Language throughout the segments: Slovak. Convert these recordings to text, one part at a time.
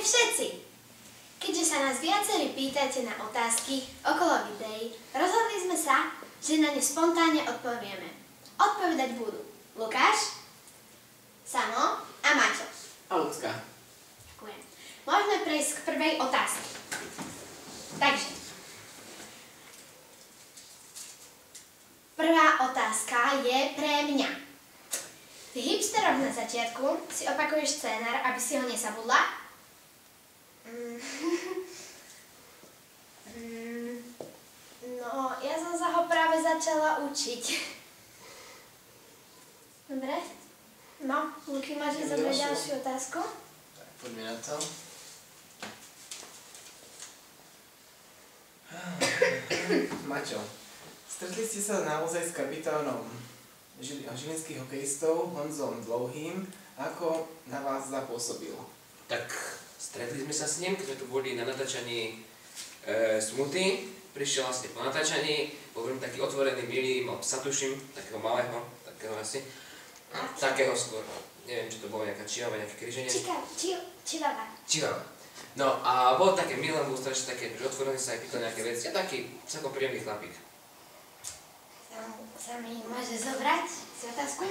všetci! Keďže sa nás viacerí pýtate na otázky okolo videí, rozhodli sme sa, že na ne spontánne odpovieme. Odpovedať budú Lukáš, Samo a Maťo. A Lucka. Ďakujem. Môžeme prejsť k prvej otázke. Takže, prvá otázka je pre mňa. V hipsteroch na začiatku si opakuješ scénar, aby si ho nezabudla? No, ja som sa ho práve začala učiť. Dobre? No, Luky, máš zobrať ďalšiu otázku? Tak, poďme na to. Maťo, stretli ste sa naozaj s kapitánom žilinských hokejistov Honzom Dlouhým. Ako na vás zapôsobil? Tak stretli sme sa s ním, keď sme tu boli na natáčaní Smuty. Prišiel vlastne po natáčaní, bol veľmi taký otvorený, milý, mal psa tuším, takého malého, takého asi. A takého skôr, neviem, či to bolo nejaká čihava, nejaké križenie. Čihava. No a bol také milé, bol strašne také, že otvorený sa aj pýtal nejaké veci a taký celkom príjemný chlapík. Sa mi môže zobrať si otázku?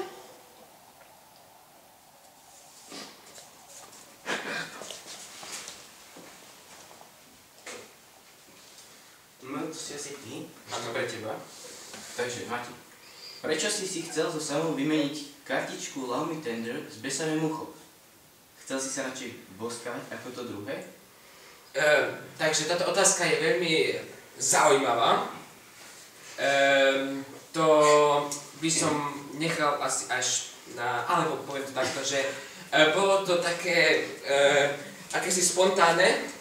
No, to si asi ty. Áno, pre teba. Takže, Mati, prečo si chcel so Samou vymeniť kartičku Love Me Tender s besavým uchom? Chcel si sa radšej boskavať ako to druhé? Takže táto otázka je veľmi zaujímavá. To by som nechal asi až na, alebo poviem to takto, že bolo to také akési spontánne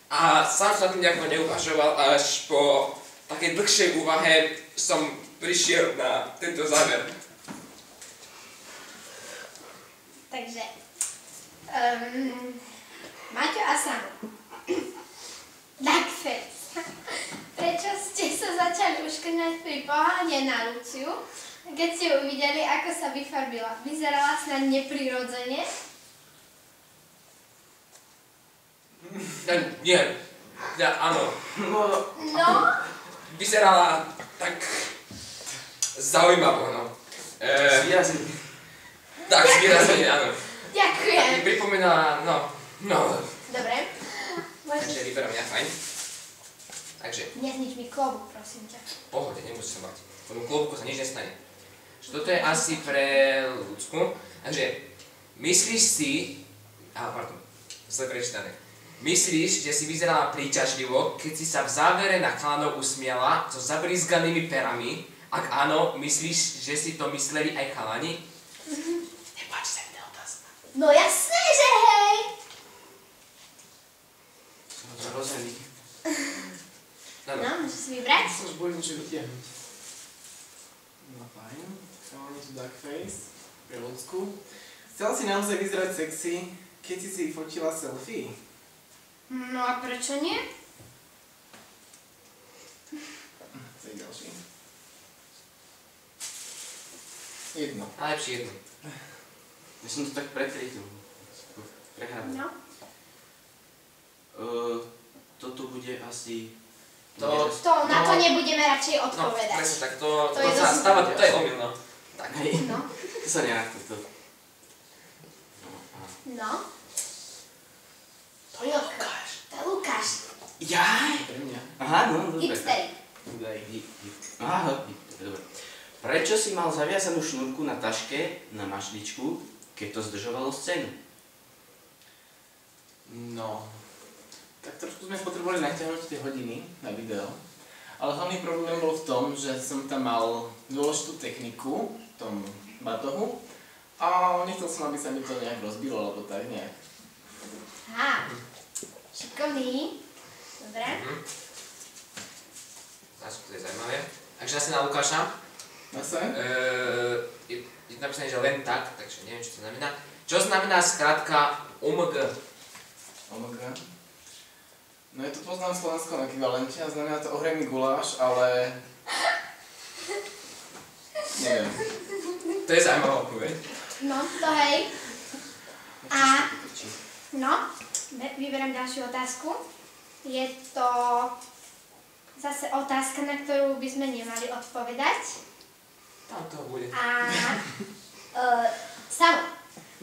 a sám som tým nejako neuvažoval, až po takej dlhšej úvahe som prišiel na tento záver. Takže, Maťo a Samo. Duckface. Prečo ste sa začali uškrňať pri pohľade na Luciu, keď ste ju uvideli, ako sa vyfarbila? Vyzerala snad neprirodzene? Nie, áno. No? Vyzerala tak zaujímavo, no. Zvýrazný. Tak, zvýrazne, áno. Ďakujem. Pripomínala, no. Dobre. Takže vyberám ja, fajn. Takže, Neznič mi klobúk, prosím ťa. pohode, nemusíš sa bať. Tomu klobúku sa nič nestane. Toto je asi pre Lucku. Takže, myslíš si... pardon, zle prečítané. Myslíš, že si vyzerala príťažlivo, keď si sa v závere na chalanov usmiala so zabrizganými perami? Ak áno, myslíš, že si to mysleli aj chalani? Nepáči sa mi tá otázka. No jasné, že hej! Som to rozený. No, môžeš si vybrať? Som už boli niečo vytiahnuť. No fajn, máme tu Duckface pre Lucku. Chcel si naozaj vyzerať sexy, keď si fotila selfie? No a prečo nie? To je ďalší. Jedno. Najlepšie jedno. Ja som to tak prekrytil. Prehľadný. No. Toto bude asi... To Na to nebudeme radšej No, odpovedať. presne tak, to To je sa dosť stáva, dobré. to je omyl, no. Tak. Hej, No. to sa nerad to. No. To je Lukáš. To je Lukáš. Jaj! Pre mňa. Aha, no, dobre. Hipsterik. Udaj. Aha, dobre. Prečo si mal zaviazanú šnúrku na taške na mašličku, keď to zdržovalo scénu? No, tak trošku sme potrebovali natiahnuť tie hodiny na video. Ale hlavný problém bol v tom, že som tam mal dôležitú techniku v tom batohu a nechcel som, aby sa mi to nejak rozbilo, alebo tak nejak. Aha. Šikovný. Dobre. Zase to je zaujímavé. Takže asi na Lukáša. Zase? Je napísané, že len tak, takže neviem, čo to znamená. Čo znamená skrátka OMG? OMG. No je to poznám v slovenskom ekvivalente a znamená to ohrejný guláš, ale... Neviem. To je zaujímavá odpoveď. No, to hej. A... No, Vyberám ďalšiu otázku. Je to zase otázka, na ktorú by sme nemali odpovedať. Tam to bude. A Samo,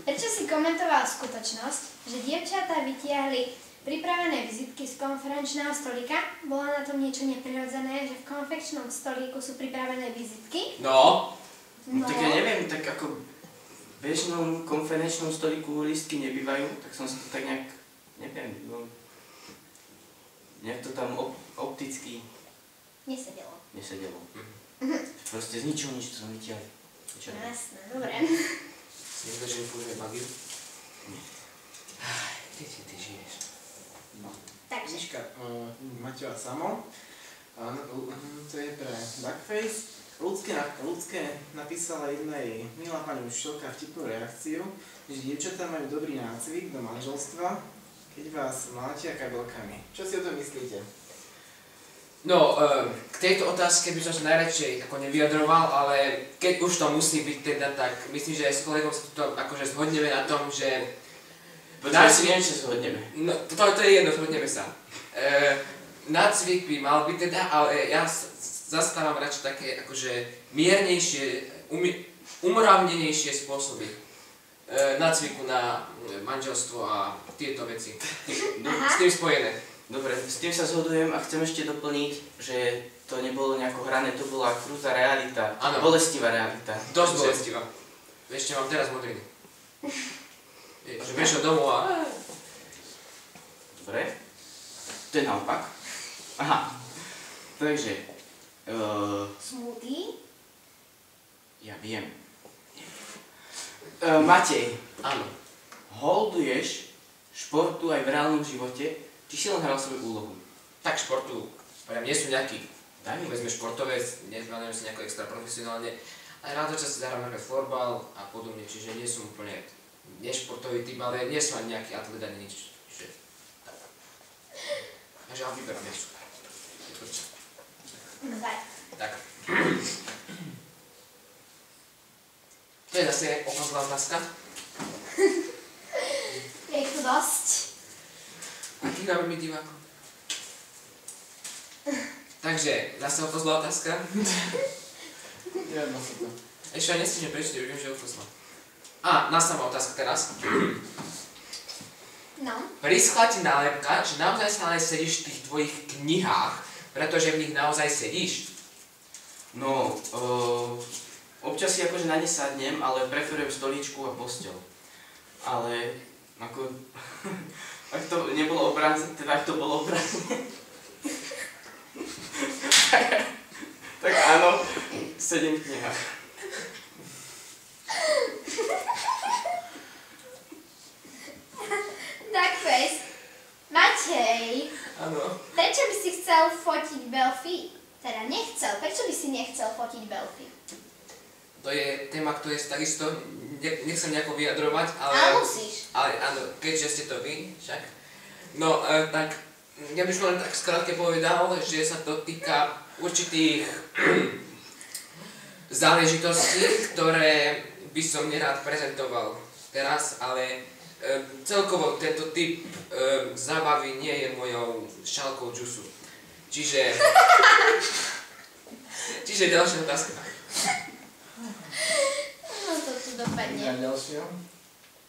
prečo si komentoval skutočnosť, že dievčatá vytiahli pripravené vizitky z konferenčného stolíka? Bolo na tom niečo neprirodzené, že v konfekčnom stolíku sú pripravené vizitky? No, No tak ja neviem, tak ako v bežnom konferenčnom stolíku lístky nebývajú, tak som si to tak nejak, neviem, no, nejak to tam opticky Nesedelo. nesedelo. Proste z ničoho nič to som vytiahli. No jasné, dobre. si niekto, že nepoužije magiu? Nie. Kde ty žiješ? No. Takže. Knižka Maťo a Samo. To je pre Duckface. Ľudské napísala jednej milá pani učiteľka vtipnú reakciu, že dievčatá majú dobrý nácvik do manželstva, keď vás mlátia kabelkami. Čo si o tom myslíte? No, k tejto otázke by som sa najradšej ako nevyjadroval, ale keď už to musí byť teda, tak myslím, že aj s kolegom sa tu akože zhodneme na tom, že... Počkaj, si neviem, čo zhodneme. No, to je jedno, zhodneme sa. Nácvik by mal byť teda, ale ja zastávam radšej také akože miernejšie, umravnenejšie spôsoby nácviku na manželstvo a tieto veci. S tým spojené. Dobre, s tým sa zhodujem a chcem ešte doplniť, že to nebolo nejako hrané, to bola krutá realita, bolestivá realita. Dosť bolestivá. Ešte mám teraz modriny. Že prišiel domov a... Dobre, to je naopak. Aha, takže... Smutý? Ja viem. Matej, Áno. holduješ športu aj v reálnom živote, či si len hral svoju úlohu? Tak športu, nie sú nejaký, povedzme športovec, nezvanujem sa nejako extra profesionálne, ale rád čas si zahrám napríklad florbal a podobne, čiže nie som úplne nešportový typ, ale nie som ani nejaký atlet ani nič, čiže tak. Takže ja vyberám niečo. No daj. Tak. To je zase opäť otázka. Je ich tu dosť. Aký máme my divákov? Takže, zase opozlá otázka. Nevedno sa to. Ešte aj nestižne prečítať, už viem, že opozlá. A, následná otázka teraz. No. Prischla ti nálepka, že naozaj stále sedíš v tých tvojich knihách, pretože v nich naozaj sedíš? No, občas si akože na ne sadnem, ale preferujem stolíčku a posteľ. Ale, ako... ak to nebolo obrácené, teda ak to bolo obrácené... tak áno, sedím v knihách. Duckface. Matej. Áno. Prečo by si chcel fotiť Belfy? Teda nechcel. Prečo by si nechcel fotiť Belfy? To je téma, ktorá je takisto, nechcem nejako vyjadrovať, ale... Ale musíš. Ale áno, keďže ste to vy, však. No, tak, ja by som len tak skrátke povedal, že sa to týka určitých záležitostí, ktoré by som nerád prezentoval teraz, ale celkovo tento typ zábavy nie je mojou šálkou džusu. Čiže ďalšia otázka. No to tu dopadne. Ja ďalšia.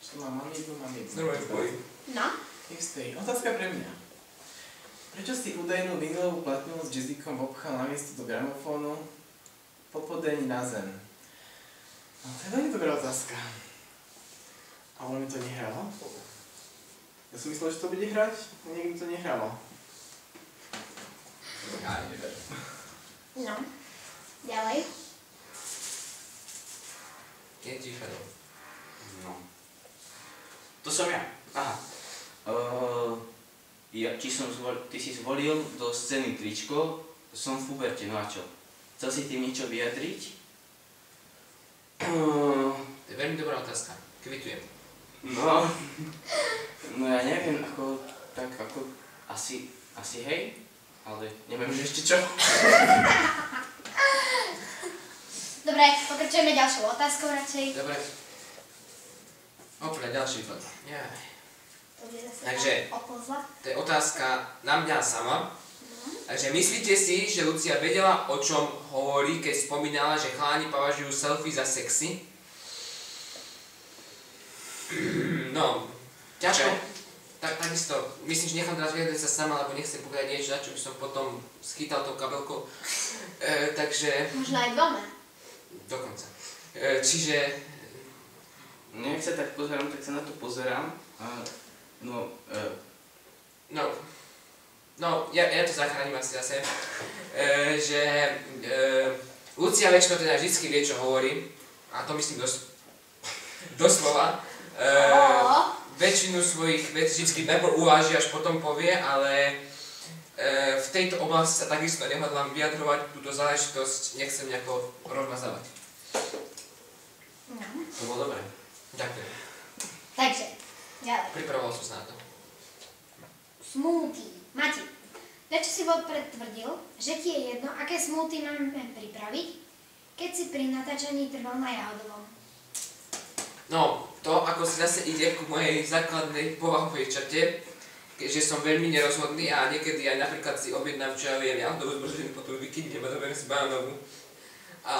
Čo mám mamíku? Normálne v boji. No. Istý. Otázka pre mňa. Prečo si údajnú vinylovú platňu s jazzikom obchal namiesto do gramofónu po podení na zem? No, to je veľmi dobrá otázka. A ono mi to nehralo? Ja som myslel, že to bude hrať, a niekde mi to nehralo. Ja neverím. No. Ďalej. Je ticho. No. To som ja. Aha. Ty si zvolil do scény tričko, som v puberte, no a čo? Chcel si tým niečo vyjadriť? To je veľmi dobrá otázka. Kvitujem. No ja neviem, asi hej, ale neviem, že ešte čo. Dobre, pokračujeme ďalšou otázkou radšej. Dobre. Opäť ďalší fot. Jaj. To bude zase Takže opozla. to je otázka na mňa sama. Takže myslíte si, že Lucia vedela, o čom hovorí, keď spomínala, že chalani považujú selfie za sexy? No, ťažko. Takisto, myslím, že nechám teraz vyjadriť sa sama, lebo nechcem povedať niečo, na čo by som potom schytal tou kabelkou. Takže... Možno aj dvoma. Dokonca. Čiže... No, jak sa tak pozerám, tak sa na to pozerám. Ja to zachránim asi zase, že Lucia väčšinou teda vždycky vie, čo hovorí, a to myslím doslova. Väčšinu svojich vecí vždycky najprv uváži, až potom povie, ale v tejto oblasti sa takisto nehodlám vyjadrovať, túto záležitosť nechcem nejako rozmazávať. No. To bolo dobré. Ďakujem. Takže, ďalej. Pripravoval som sa na to. Smoothie. Mati, prečo si vopred tvrdil, že ti je jedno, aké smoothie máme pripraviť, keď si pri natáčaní trval na jahodovom? No, to ako si zase ide ku mojej základnej povahovej črte, keďže som veľmi nerozhodný a niekedy aj napríklad si objednám, čo ja viem, jahodovú zmrženú, potom vykydnem a doberiem si banánovú. A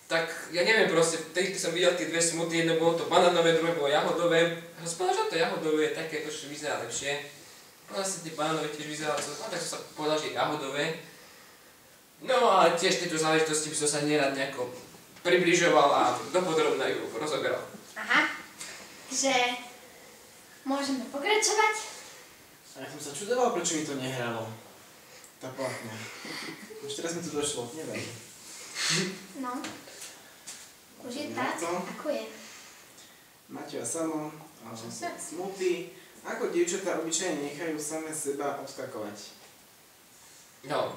tak ja neviem proste, vtedy som videl tie dve smoothie, jedno bolo to banánové, druhé bolo jahodové. A som povedal, že to jahodové je také, že vyzerá lepšie. Vlastne tie banánové tiež vyzerá, tak som sa povedal, že jahodové. No ale tiež tejto záležitosti by som sa nerad nejako približoval a dopodrobne ju rozoberal. Aha, že môžeme pokračovať? A ja som sa čudoval, prečo mi to nehralo. Tá platňa. Už teraz mi to došlo, neviem. No. Už je tak, ako je. Maťo a Samo, Čo sa? smoothie. Ako dievčatá obyčajne nechajú same seba obskakovať? No.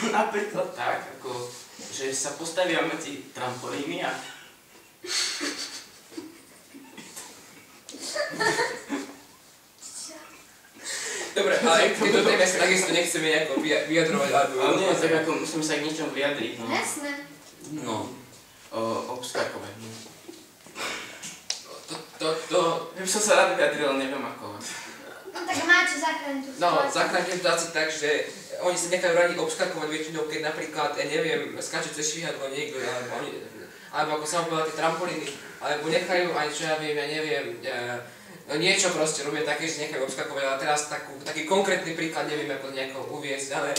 Napríklad tak, ako, že sa postavia medzi trampolíny a... Dobre, ale k tejto téme sa takisto nechceme nejako vyjadrovať, alebo... Ale nie, tak ako musím sa k niečom vyjadriť, no. Jasné. No. Obskakovať, no. Ja by som sa rád vyjadril, ale neviem ako. No tak máte zachrániť tú No, situáciu. zachráňte to asi tak, že oni sa nechajú radi obskakovať väčšinou, keď napríklad, ja neviem, skáče cez švihadlo niekto, alebo ako som povedal, tie trampolíny, alebo nechajú aj čo ja viem, niečo proste robia také, že nechajú obskakovať, ale teraz taký konkrétny príklad neviem ako nejako uviesť, ale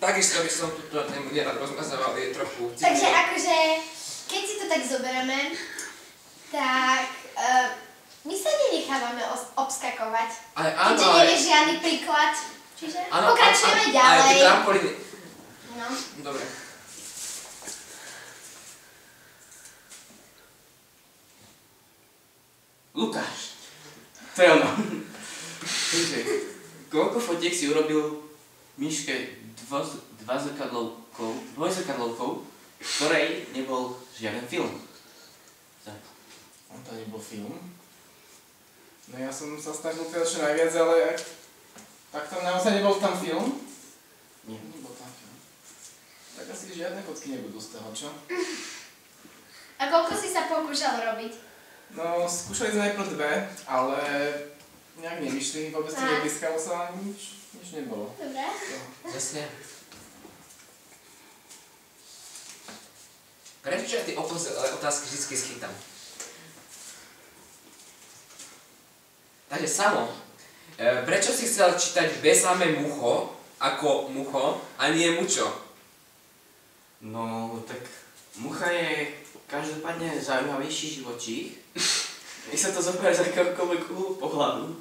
takisto by som túto tému nerad rozmazával, je trochu citlivá. Takže akože, keď si to tak zoberieme, tak my sa nenechávame obskakovať. Ale áno, Keďže nevieš žiadny príklad. Čiže áno, pokračujeme ale ďalej. tie trampolíny. No. Dobre. Lukáš. To je ono. Takže, koľko fotiek si urobil Miške dvojzrkadlovkou, v ktorej nebol žiaden film? Tak. On to nebol film. No ja som sa snažil teda čo najviac, ale tak tam naozaj nebol tam film? Nie. Nebol tam film. Tak asi žiadne fotky nebudú z toho, čo? A koľko si sa pokúšal robiť? No, skúšali sme najprv dve, ale nejak nevyšli, vôbec to neblízkalo sa, nič nebolo. Dobre. Presne. Prečo ja tie otázky vždy schytám? Takže Samo, prečo si chcel čítať Besáme mucho ako mucho a nie mučo? No, tak mucha je každopádne zaujímavejší živočích. Nech sa to zoberie z akéhokoľvek uhlu pohľadu.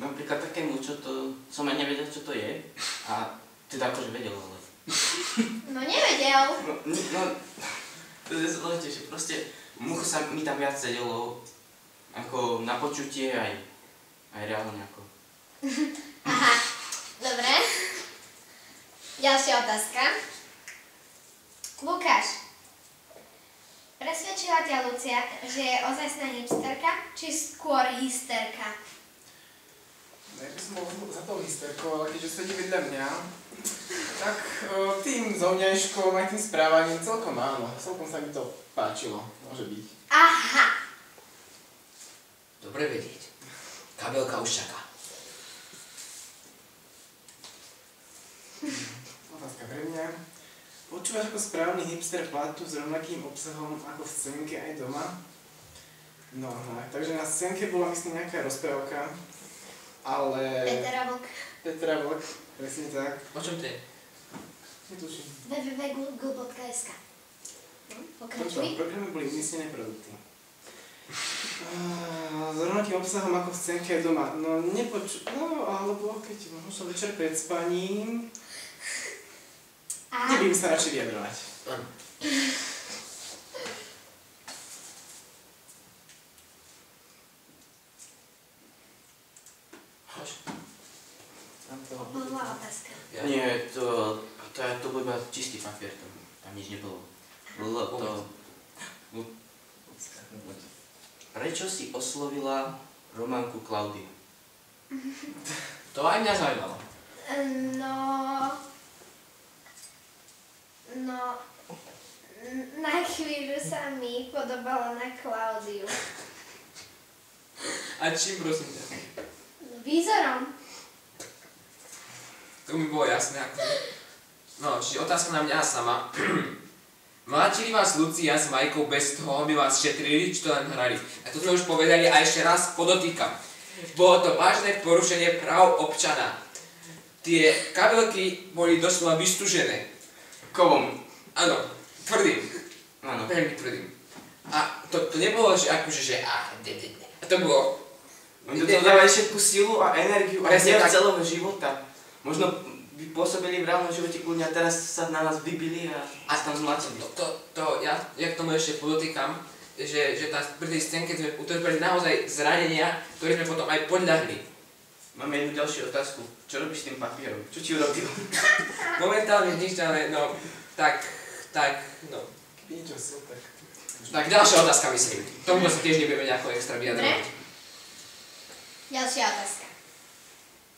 Napríklad také mučo, to som aj nevedel, čo to je. A teda akože vedel, ale... No nevedel. No, to je zložitejšie. Proste much sa mi tam viac sedelo ako na počutie aj reálne ako. Aha, dobre. Ďalšia otázka. Lukáš, presvedčila ťa Lucia, že je ozajstná hipsterka, či skôr hysterka? Ja by som bol za tou hysterkou, ale keďže sedí vedľa mňa, tak tým zovňajškom aj tým správaním celkom áno. Celkom sa mi to páčilo. Môže byť. Aha. Dobre vedieť. Kabelka už čaká. Otázka pre mňa. Počúvaš ako správny hipster platu s rovnakým obsahom ako v scénke aj doma? No, takže na scénke bola myslím nejaká rozprávka, ale... Petra Vlk, presne tak. O čom to je? Netuším. www.google.sk V tomto Pokračuj. programe boli umiestnené produkty. S rovnakým obsahom ako v scénke aj doma. No, alebo keď možno večer pred spaním, nebudem sa radšej vyjadrovať. Áno. Bola otázka. Nie, to bol iba čistý papier, tam nič nebolo. Prečo si oslovila Románku Klaudiu? To aj mňa zaujímalo. Na chvíľu sa mi podobala na Klaudiu. A čím prosím ťa? Výzorom. To mi bolo jasné. No, čiže otázka na mňa sama. Mlátili vás Lucia s Majkou bez toho, aby vás šetrili, či to len hrali? A to sme už povedali a ešte raz podotýkam. Bolo to vážne porušenie práv občana. Tie kabelky boli doslova vystúžené. Kovom? Áno, tvrdým. Áno. Veľmi tvrdým. A to nebolo, že akože, že a to bolo... To dáva všetku silu a energiu a Presne hnev tak. celého života. Možno by pôsobili v reálnom živote kľudne a teraz sa na nás vybili a tam zmlátili. Ja k tomu ešte podotýkam, že pri tej scénke sme utrpeli naozaj zranenia, ktoré sme potom aj podľahli. Máme jednu ďalšiu otázku. Čo robíš s tým papierom? Čo ti urobil? Momentálne nič, ale no, tak, no. Niečo sú tak. Tak ďalšia otázka myslím. Tomu sa tiež nebudeme nejako extra vyjadrovať. Ďalšia otázka.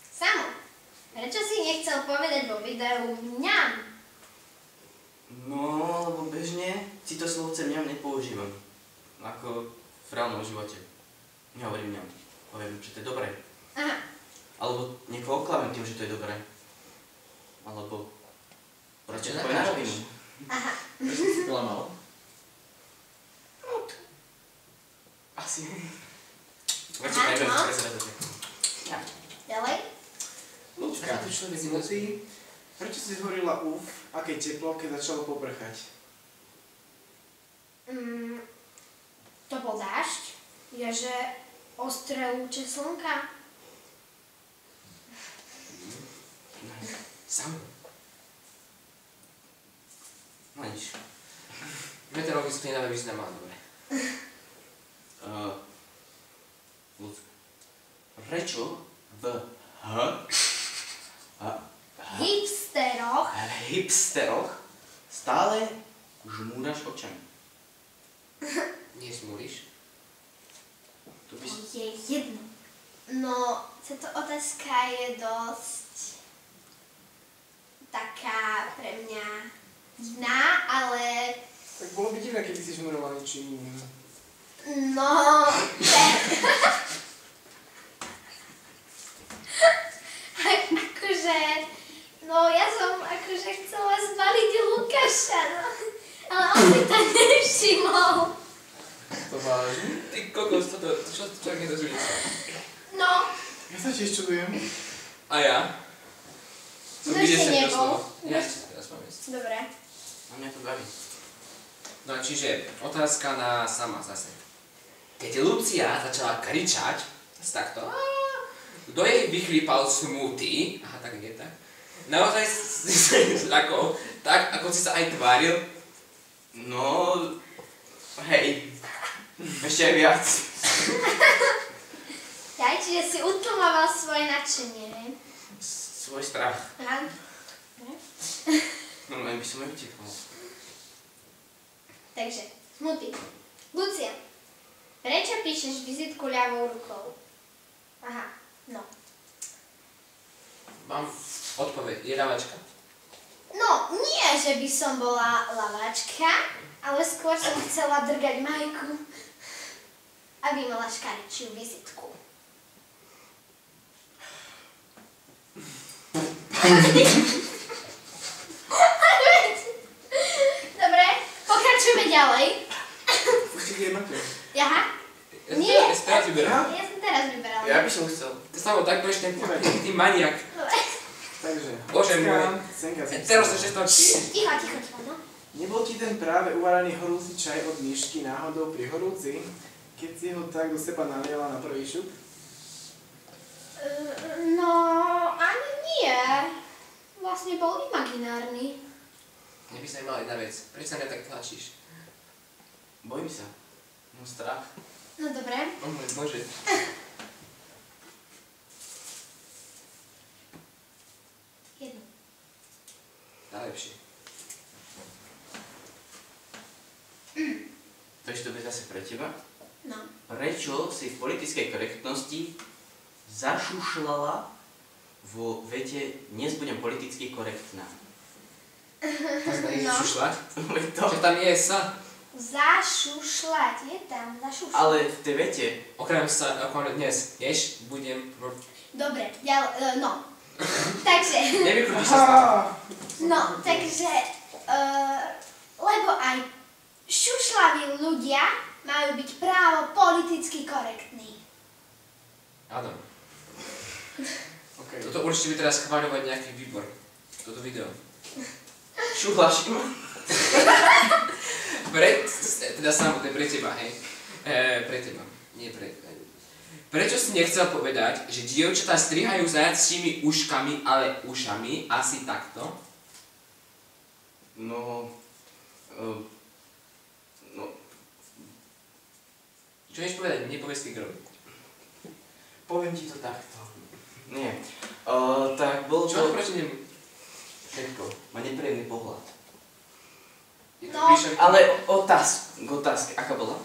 Samo, prečo si nechcel povedať vo videu mňam? No, lebo bežne si to slovce mňam nepoužívam. Ako v reálnom živote. Nehovorím mňam. Poviem, že to je dobré. Aha. Alebo niekoho oklamem tým, že to je dobré. Alebo... Prečo to Tak poviem na máš. rovinu? Aha. Prečo si klamal? Asi. Aha, Prečo neviem, no. prezradať. Ďalej? Lučka, ty človek minutý. Prečo si hovorila aké teplo, keď začalo poprchať? To bol dážď? Je, že ostré lúče slnka? Sam. No nič. Meteorologicky nedáme význam, ale dobre. Ľudka. Prečo v hipsteroch stále žmúraš očami? Nie smúliš? To by To je jedno. No, táto otázka je dosť taká pre mňa divná, ale Tak bolo by divné, keby si žmuroval ničím iným. no, akože, no ja som akože chcela zvaliť Lukáša, no, ale on si to nevšimol. To vážne? Ty kokos, čo človek nedozumie? No, Ja sa tiež čudujem. A ja? No ešte nebol. Ja teraz mám ísť. dobre. na mňa to baví. No čiže otázka na sama zase. Keď Lucia začala kričať, takto, kto jej vychlípal smoothie, aha, tak nie tak, naozaj tak, ako si sa aj tváril, No, hej. Ešte aj viac. Aj, čiže si utlmoval svoje nadšenie, hej? Svoj strach. Aha. Normálne by som aj utekol. Takže, smutý. Lucia, prečo píšeš vizitku ľavou rukou? Aha, no. mám odpoveď. Je ľavačka. No, nie, že by som bola lavačka, ale skôr som chcela drgať Majku, aby mala škaričiu vizitku. Dobre, pokračujeme ďalej. Už ti kde máte? Jaha? Nie. Ja si teraz vyberám. Ja som teraz vyberala. Ja by som chcel. To sa bol tak prečne, ty maniak. Takže, Bože môj. Senka, Teraz to ešte to... Ticho, no. Nebol ti ten práve uvaraný horúci čaj od myšky náhodou pri horúci, keď si ho tak do seba naliala na prvý šup? No, ani nie. Vlastne bol imaginárny. Mne by sa nemala jedna vec. Prečo sa mňa tak tlačíš? Bojím sa. Mám strach. No dobre. O môj Bože. Jednu. Najlepšie. Takže to bude zase pre teba. No. Prečo si v politickej korektnosti zašušľala vo vete dnes budem politicky korektná? To sa ide No. šušľať? To. Čo tam je sa? Zašušľať, je tam, zašušľať. Ale v tej vete, Okrem dnes, ješ, budem... Dobre, no. Takže, Nevykrútiš sa stále. no, takže, lebo aj šušľaví ľudia majú byť právo politicky korektní. Áno. Okay. Toto určite by teraz schváľovať nejaký výbor. Toto video. šuhlaš im. Teda samotné pre teba, hej. Pre teba, nie pre... Prečo si nechcel povedať, že dievčatá strihajú zajacími uškami, ale ušami, asi takto? No... no... Čo vieš povedať? Nepovedz ty grob. Poviem ti to takto. Nie. Tak bolo Čo? to... Prečo nem... Všetko. Má nepríjemný pohľad. Je to No, píšem- Ale otázka, aká bola?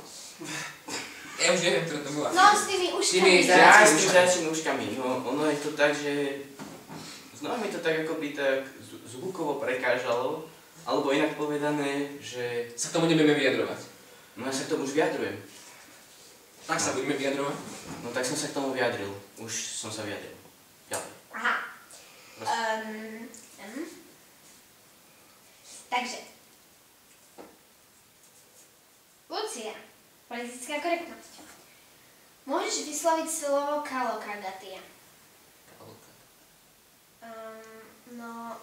Ja už neviem, ktorá to bola. No, s tými uškami. tými Ja Zajačnými s tým uškami. zajačnými uškami. No, ono je to tak, že... Znova mi to tak akoby tak zvukovo prekážalo. Alebo inak povedané, že... Sa k tomu nebudeme vyjadrovať. No ja sa k tomu už vyjadrujem. Tak sa budeme vyjadrovať. No tak som sa k tomu vyjadril. Už som sa vyjadril. Ďalej. Aha. Takže. Lucia, politická korektnosť. Môžeš vysloviť slovo kalokagatia. No,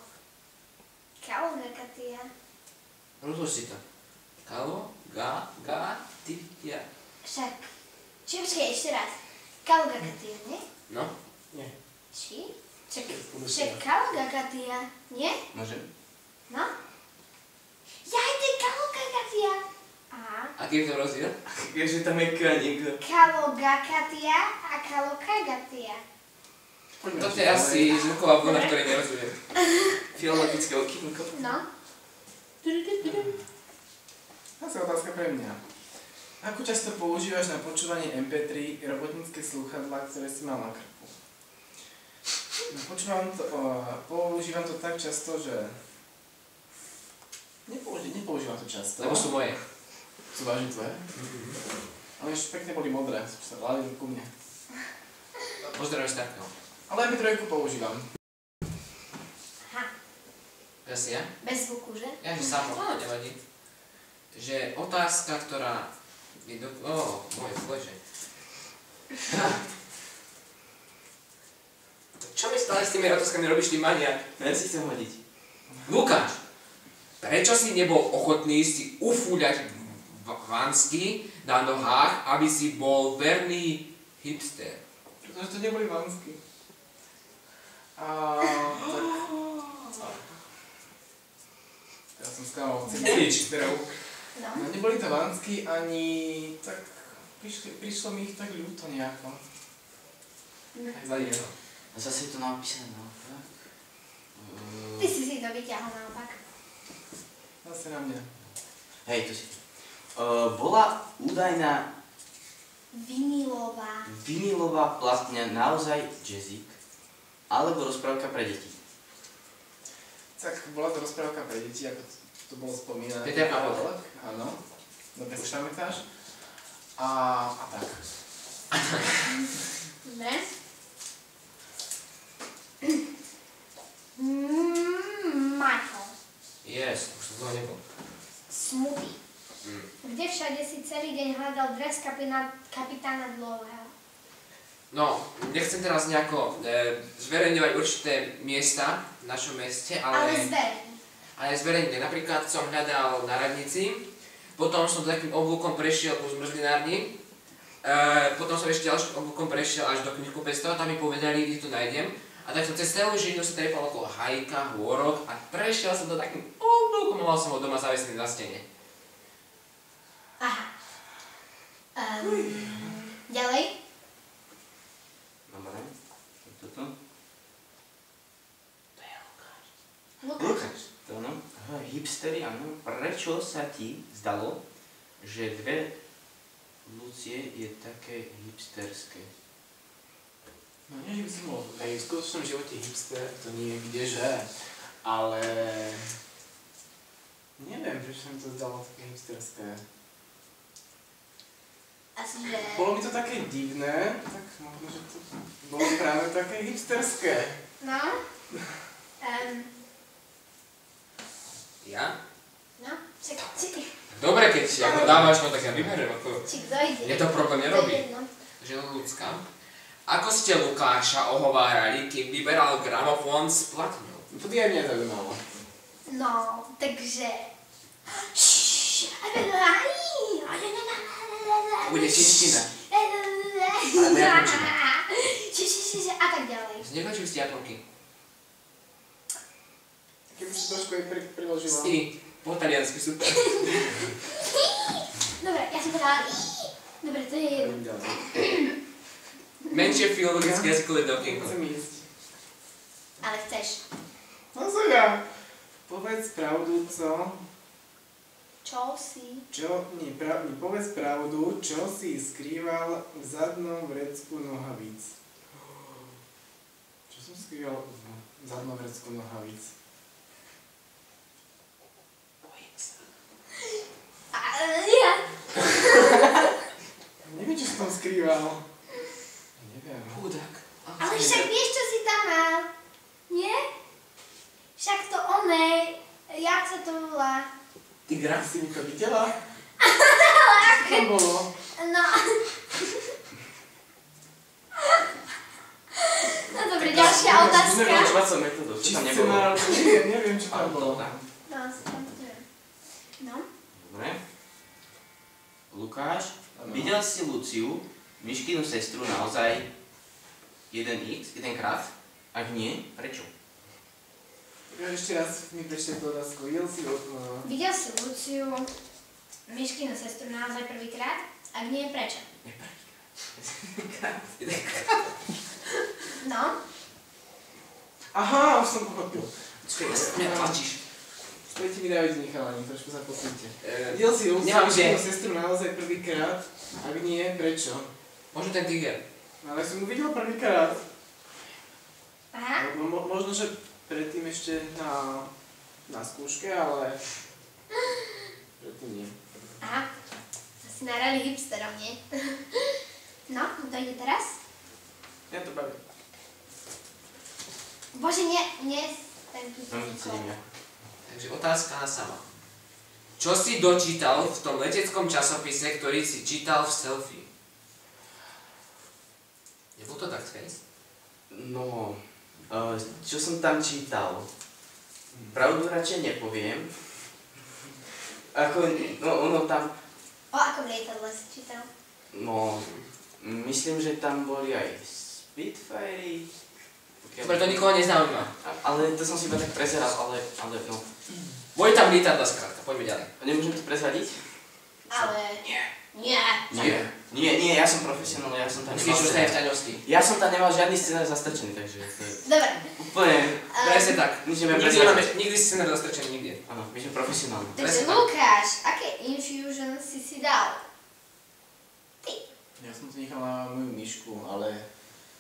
kalokagatia. Rozlož si to. Kalo, ti, ja. Však, počkej ešte raz. Kalokagatia, nie? No. Nie. Či? Však kalokagatia, nie? Môžem? No? Jaj, to je kalokagatia. Aha. Aký je to rozdiel? Keďže tam je K, nie G. Kalogakatia a kalokagatia. Toto je asi zvuková vlna, ktorej nerozumiem. Filologické okýnko. No. Zase otázka pre mňa. Ako často používaš na počúvanie MP3 robotnícke slúchadlá, ktoré si mal na krku? No, používam to tak často, že... Nepoužívam to často. Lebo sú moje. Sú vážne tvoje? Ale ešte pekne boli modré, sa vládli ku mne. Pozdravujem Starkého. Ale MP3 používam. Aha. Zase ja? Bez zvuku, že? Ja že sám, no nevadí. Že otázka, ktorá... Môj bože. Čo mi stále s tými otázkami robíš, ty maniak? Ja si chcem hodiť. Lukáš, prečo si nebol ochotný si ufúľať vansky na nohách, aby si bol verný hipster? Pretože to neboli vansky. Teraz som sklamal Nič. hipsterov. No. No neboli to vansky ani... tak... prišlo mi ich tak ľúto nejako. Aj za jeho. A zase je to napísané naopak. Ty si to vyťahol naopak. Zase na mňa. Hej, to si... bola údajná Vinilová. vinilová platňa naozaj jazzík? alebo rozprávka pre deti. Tak bola to rozprávka pre deti, ako to bolo spomínané. Peter a Pavel. Áno. Dobre si pamätáš? A tak. Dobre. Michael. Yes, už som dlho nebol. Smutý. Kde všade si celý deň hľadal dres kapitána Dlouhého? No, nechcem teraz nejako zverejňovať určité miesta v našom meste, Ale ale... zverejň. Ale zverejne. Napríklad som hľadal na radnici, potom som takým oblúkom prešiel po zmrzlinárni, potom som ešte ďalším oblúkom prešiel až do knihkupectva, tam mi povedali, kde to nájdem. A tak som cez celú Žilinu sa trepal okolo Hajka, Hôrok a prešiel som to takým oblúkom a mal som ho doma zavesený na stene. Aha. Ďalej? Dobre, toto. To je Lukáš. Lukáš. To no. Hipstery, áno. Prečo sa ti zdalo, že dve Lucie je také hipsterské? No nie, že by som bol v skutočnom živote hipster, to nie je kdeže, ale... Neviem, prečo sa mi to zdalo také hipsterské. Asi, že... Bolo mi to také divné, tak možno, že to bolo práve také hipsterské. No? Ja? No? Či Dobre, keď si ako dávaš, no tak ja vyberiem, ako... kto ide? Mne to problém nerobí. To je jedno. Že ľudská. Ako ste Lukáša ohovárali, kým vyberal gramofón s platňou? To by aj mňa zaujímalo. No, takže... Bude čínština. A tak ďalej. Nekončili ste Japonky. Keby si trošku aj priložila. Si, po taliansky super. Dobre, ja som povedala... Dobre, to je jedno. Idem ďalej. Menšie filologické jazykové do okienko. Chcem ísť. Ale chceš. No som ja. Povedz pravdu, co? Čo si? Povedz pravdu, čo si skrýval v zadnom vrecku nohavíc. Čo som skrýval v zadnom vrecku nohavíc? Bojím sa. Ja. Neviem, čo som tam skrýval. Neviem. Chudák. Ale však vieš, čo si tam mal? Nie? Však to oné, jak sa to volá? Tigra, si mi to videla? Čo tam bolo? No. No dobre, ďalšia otázka. Skúsme vyučovacou metodou, čo tam nebolo. Neviem, čo tam bolo. No, si tam poviem. No. Dobre. Lukáš, Áno. videl si Luciu, Myškinu sestru, naozaj jedenkrát? Ak nie, prečo? Ešte raz mi prečte tú otázku. Videl si Luciu, Myškinu sestru naozaj prvýkrát? Ak nie, prečo? Nie prvýkrát. No. Aha, už som pochopil. Počkaj, mňa tlačíš. Stojte mi dáviť nechalani, trošku sa posunite. Videl si nemám Myškinu kde. sestru naozaj prvýkrát? Ak nie, prečo? Možno ten tiger. Ale som ju videl prvýkrát. Aha. Možno, že predtým ešte na skúške, ale predtým nie. Aha. Asi narali hipsterom, nie? No, kto ide teraz? Ja to baví. Bože, nie, ten tu No, nic idem ja. Takže otázka na sama. Čo si dočítal v tom leteckom časopise, ktorý si čítal v selfie? Nebol to Dark Space? No, čo som tam čítal? Pravdu radšej nepoviem. Ako, no ono tam, O akom lietadle si čítal? no, myslím, že tam boli aj Spitfire. Dobre, to nikoho nezaujíma. Ale to som si iba tak prezeral, ale no. Boli tam lietadla skrátka, poďme ďalej. Nemôžem to prezradiť? Ale... Nie. Nie. Nie, ja som profesionál, ja som tam Musíš nemal... zostať v tajnosti. Ja som tam nemal žiadny scenár zastrčený, takže to je Dobre. úplne... Presne tak. Nič neviem Nikdy, prezradiť. nikdy si scenár zastrčený, nikde. Áno, my sme profesionálni. Takže Presne tak. Lukáš, aké infusion si dal? Ty. Ja som to nechal na moju myšku, ale...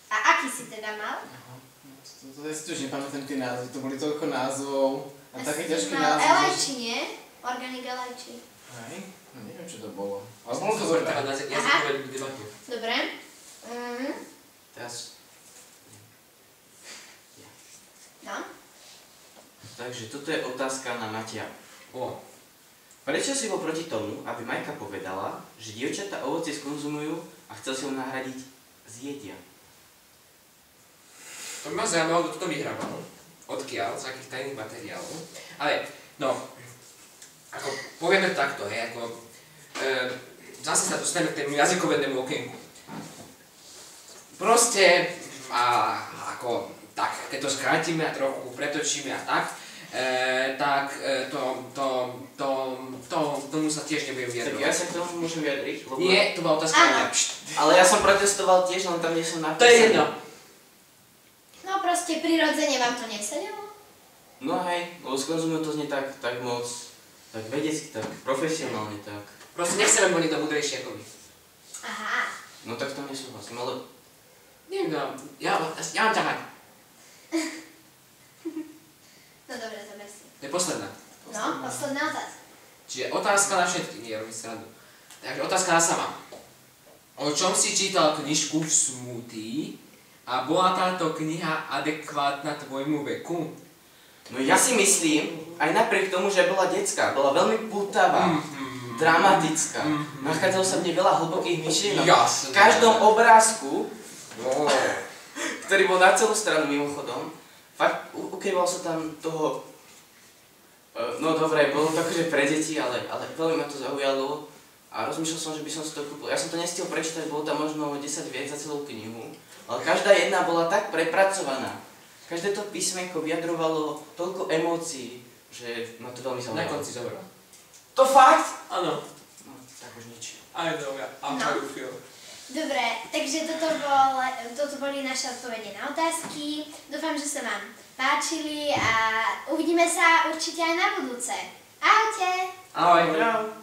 A aký si teda mal? To ja si už nepamätám tie názvy, to boli toľko názvov a také ťažké mal názvy. elajči, nie? Organic elajči. Hej, no neviem čo to bolo. Ale Bolo bolo to dobré. na jazykové debatu. Dobre. Teraz... No. Takže toto je otázka na Matia. O, Prečo si bol proti tomu, aby Majka povedala, že dievčatá ovocie skonzumujú a chcel si ho nahradiť z jedia? to by ma zaujímalo, kto to vyhrával. Odkiaľ, z akých tajných materiálov. Ale, no, ako povieme takto, hej, ako... Zase sa dostaneme k tému jazykovednému okienku. Proste, ako, tak, keď to skrátime a trochu pretočíme a tak, tomu sa tiež nebudem Tak vyjadrovať. ja sa k tomu môžem vyjadriť, lebo... Nie, to bola otázka na mňa. Ale ja som protestoval tiež, len tam nie som napísaný. To je jedno. No proste prirodzene vám to nesedelo? No hej, lebo skonzumujú to znie tak moc, tak vedecky, tak profesionálne, tak... Proste nechceme bol niekto múdrejší ako vy. Aha. No tak to nesúhlasím, ale... Neviem, ja mám ťahať. No dobre, zober si. To je posledná. No, posledná otázka. Čiže otázka na všetkých, nie robím srandu. Takže otázka na sama. O čom si čítal knižku v smútii a bola táto kniha adekvátna tvojmu veku? No ja si myslím, aj napriek tomu, že bola detská, bola veľmi pútavá, dramatická. Nachádzalo sa v nej veľa hlbokých myšlienok. Jasné. V každom obrázku, No. ktorý bol na celú stranu mimochodom, fakt ukrýval sa tam toho... No dobre, bolo to akože pre deti, ale veľmi ma to zaujalo a rozmýšľal som, že by som si to kúpil. Ja som to nestihol prečítať, bolo tam možno 10 viet za celú knihu, ale každá jedna bola tak prepracovaná. Každé to písmenko vyjadrovalo toľko emócií, že ma to veľmi Na zaujalo. konci zobral. To fakt? Áno. No, tak už nič. I know, how you feel. Dobre, takže toto boli naše odpovede na otázky. Dúfam, že sa vám páčili a uvidíme sa určite aj na budúce. Ahojte! Ahoj. Čau.